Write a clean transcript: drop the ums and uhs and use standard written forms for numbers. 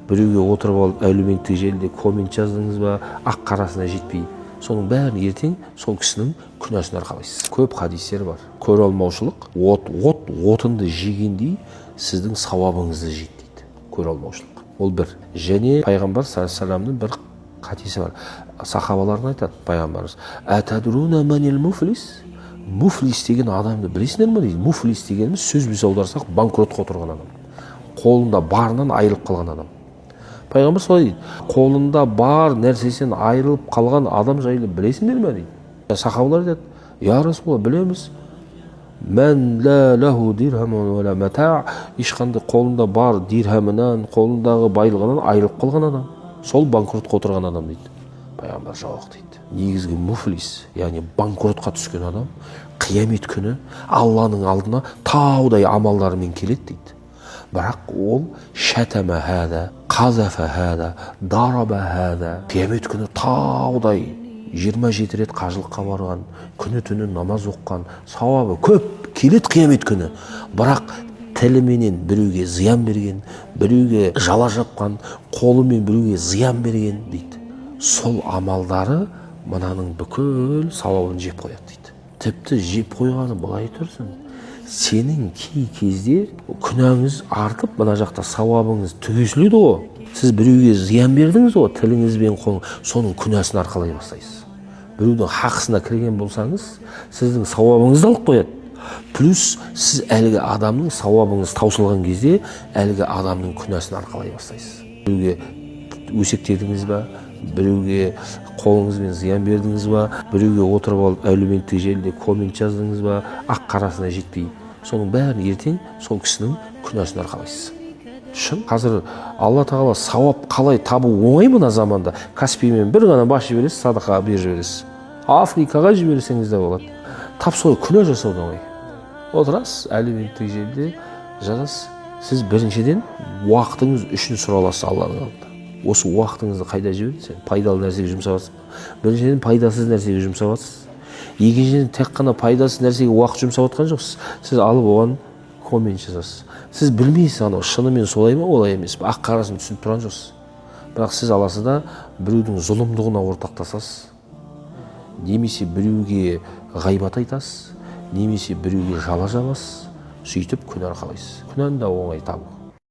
біреуге отырып алып әлеуметтік желіде коммент жаздыңыз ба, ақ қарасына жетпей, соның бәрін ертең сол кісінің күнәсін арқалайсыз. Көп хадистер бар. Көре алмаушылық, отынды жегендей сіздің сауабыңызды жейді дейді. Көре алмаушылық. Ол бір. Және пайғамбар саллаллаху алейхи вассаламның бір қатесі бар. Сахабаларына айтады пайғамбарымыз: "Атадруна манил муфлис?" Муфлис деген адамды білесіңдер ме дейді. Муфлис дегеніміз сөзбіз аударсақ банкротқа отырған адам. Қолында барынан айырылып қалған адам. Пайғамбар солай дейді. Қолында бар нәрсесінен айырылып қалған адам жайлы білесіңдер ме дейді. Сахабалар айтады: "Я Расулалла, білеміз. Мән ла лаху дирхамун ва ла мата", ешқандай қолында бар дирхамынан, қолындағы байлығынан айырылып қалған адам. Сол банкротқа отырған адам дейді. Пайғамбар жауап дейді: негізгі муфлис, яғни банкротқа түскен адам, қиямет күні Алланың алдына таудай амалдарымен келеді дейді. Бірақ ол шәтәмә хәдә, қазафа хәдә, дараба хәдә, қиямет күні таудай 27 рет қажылыққа барған, күні түні намаз оққан, сауабы көп келеді қиямет күні. Бірақ тіліменен біреуге зиян берген, біреуге жала жапқан, қолымен біреуге зиян берген дейді. Сол амалдары мынаның бүкіл сауабын жеп қояды дейді. Тіпті жеп қойғаны былай тұрсын, сенің кей кезде күнәңіз артып, мына жақта сауабыңыз түгесіледі ғой. Сіз біреуге зиян бердіңіз ғой, тіліңізбен қолың, соның күнәсін арқалай бастайсыз. Біреудің хақысына кірген болсаңыз, сіздің сауабыңызды алып қояды. Плюс сіз әлгі адамның сауабыңыз таусылған кезде, әлгі адамның күнәсін арқалай бастайсыз. Біреуге өсектедіңіз ба, біреуге қолыңызбен зиян бердіңіз ба, біреуге отырып алып әлеуметтік желіде коммент жаздыңыз ба, ақ қарасына жетпей, соның бәрін ертең сол кісінің күнәсін арқалайсыз. Шын, қазір Алла тағала сауап қалай табу оңай мына заманда. Каспиймен бір ғана бас жібересіз, садақа беріп жібересіз. Африкаға жіберсеңіз де болады. Тап солай күнә жасау да оңай. Отырасыз, әлеуметтік желіде жазасыз. Сіз біріншіден уақытыңыз үшін сұраласыз Алланың алдында. Осы уақытыңызды қайда жібердіңіз? Пайдалы нәрсеге жұмсап жатсыз. Біріншіден пайдасыз нәрсеге жұмсап жатсыз. Екіншіден тек қана пайдасыз нәрсеге уақыт жұмсап жатқан жоқсыз. Сіз алып оған коммент жазасыз. Сіз білмейсіз, анау шынымен солай ма, олай емес пе, ақ қарасын түсініп тұрған жоқсыз. Бірақ сіз аласыз да біреудің зұлымдығына ортақтасасыз. Немесе біреуге ғайбат айтасыз, немесе біреуге жала жабасыз. Сөйтіп күнә арқалайсыз. Күнәні де оңай табу.